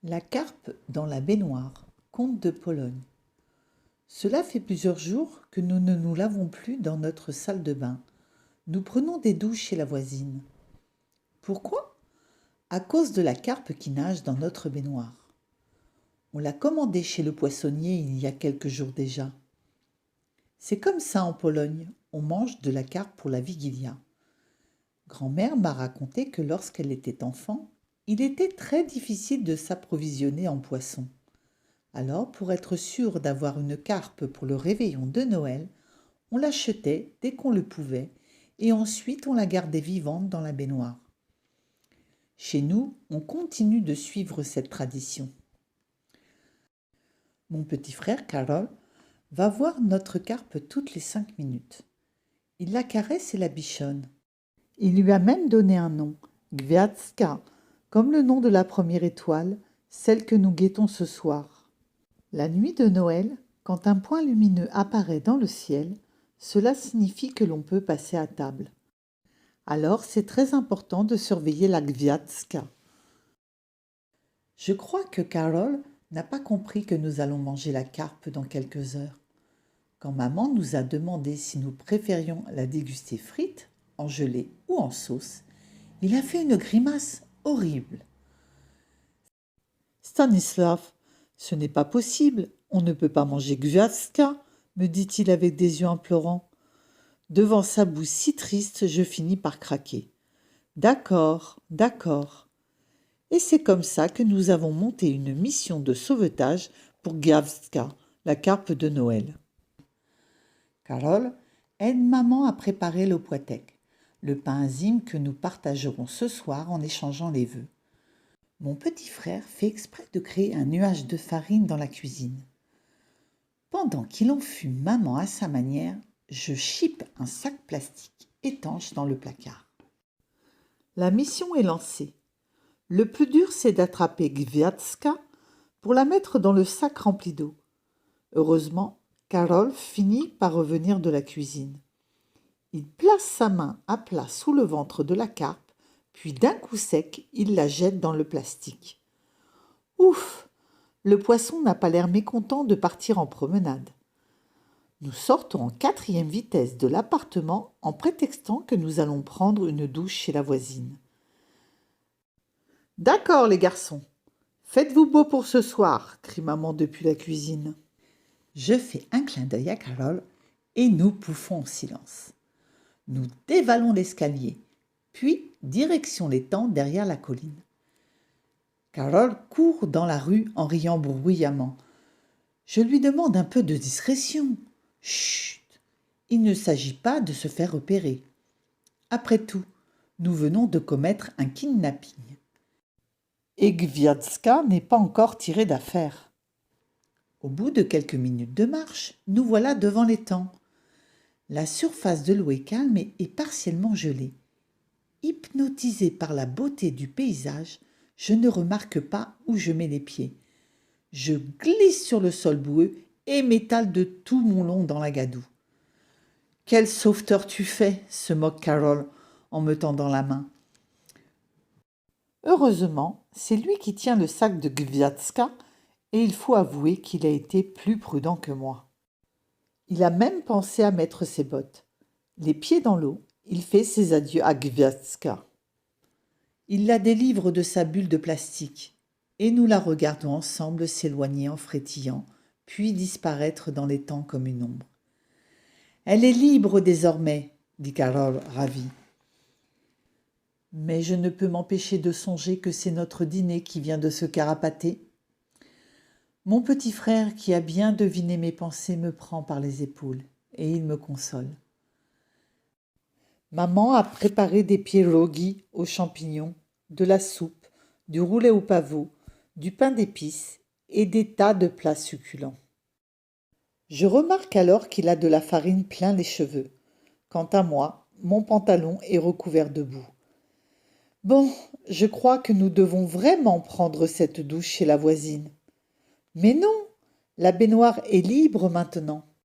La carpe dans la baignoire, conte de Pologne. Cela fait plusieurs jours que nous ne nous lavons plus dans notre salle de bain. Nous prenons des douches chez la voisine. Pourquoi? À cause de la carpe qui nage dans notre baignoire. On l'a commandée chez le poissonnier il y a quelques jours déjà. C'est comme ça en Pologne, on mange de la carpe pour la vigilia. Grand-mère m'a raconté que lorsqu'elle était enfant, il était très difficile de s'approvisionner en poissons. Alors, pour être sûr d'avoir une carpe pour le réveillon de Noël, on l'achetait dès qu'on le pouvait et ensuite on la gardait vivante dans la baignoire. Chez nous, on continue de suivre cette tradition. Mon petit frère Karol va voir notre carpe toutes les 5 minutes. Il la caresse et la bichonne. Il lui a même donné un nom, Gwiazdka, comme le nom de la première étoile, celle que nous guettons ce soir. La nuit de Noël, quand un point lumineux apparaît dans le ciel, cela signifie que l'on peut passer à table. Alors c'est très important de surveiller la Gwiazdka. Je crois que Karol n'a pas compris que nous allons manger la carpe dans quelques heures. Quand maman nous a demandé si nous préférions la déguster frite, en gelée ou en sauce, il a fait une grimace horrible. Stanislav, ce n'est pas possible, on ne peut pas manger Gwiazdka, me dit-il avec des yeux implorants. Devant sa bouche si triste, je finis par craquer. D'accord, d'accord. Et c'est comme ça que nous avons monté une mission de sauvetage pour Gwiazdka, la carpe de Noël. Karol aide maman à préparer le płatek, le pain enzyme que nous partagerons ce soir en échangeant les vœux. Mon petit frère fait exprès de créer un nuage de farine dans la cuisine. Pendant qu'il enfume maman à sa manière, je chipe un sac plastique étanche dans le placard. La mission est lancée. Le plus dur, c'est d'attraper Gwiazdka pour la mettre dans le sac rempli d'eau. Heureusement, Karol finit par revenir de la cuisine. Il place sa main à plat sous le ventre de la carpe, puis d'un coup sec, il la jette dans le plastique. Ouf! Le poisson n'a pas l'air mécontent de partir en promenade. Nous sortons en 4e vitesse de l'appartement en prétextant que nous allons prendre une douche chez la voisine. D'accord, les garçons, faites-vous beau pour ce soir, crie maman depuis la cuisine. Je fais un clin d'œil à Karol et nous pouffons en silence. Nous dévalons l'escalier, puis direction l'étang derrière la colline. Karol court dans la rue en riant bruyamment. Je lui demande un peu de discrétion. Chut! Il ne s'agit pas de se faire repérer. Après tout, nous venons de commettre un kidnapping. Et Gwiazdka n'est pas encore tiré d'affaire. Au bout de quelques minutes de marche, nous voilà devant l'étang. La surface de l'eau est calme et partiellement gelée. Hypnotisé par la beauté du paysage, je ne remarque pas où je mets les pieds. Je glisse sur le sol boueux et m'étale de tout mon long dans la gadoue. « Quel sauveteur tu fais !» se moque Karol en me tendant la main. Heureusement, c'est lui qui tient le sac de Gwiazdka et il faut avouer qu'il a été plus prudent que moi. Il a même pensé à mettre ses bottes. Les pieds dans l'eau, il fait ses adieux à Gwiazdka. Il la délivre de sa bulle de plastique et nous la regardons ensemble s'éloigner en frétillant, puis disparaître dans l'étang comme une ombre. « Elle est libre désormais, » dit Karol ravi. Mais je ne peux m'empêcher de songer que c'est notre dîner qui vient de se carapater. Mon petit frère, qui a bien deviné mes pensées, me prend par les épaules et il me console. Maman a préparé des pierogi aux champignons, de la soupe, du roulet au pavot, du pain d'épices et des tas de plats succulents. Je remarque alors qu'il a de la farine plein les cheveux. Quant à moi, mon pantalon est recouvert de boue. Bon, je crois que nous devons vraiment prendre cette douche chez la voisine. Mais non, la baignoire est libre maintenant.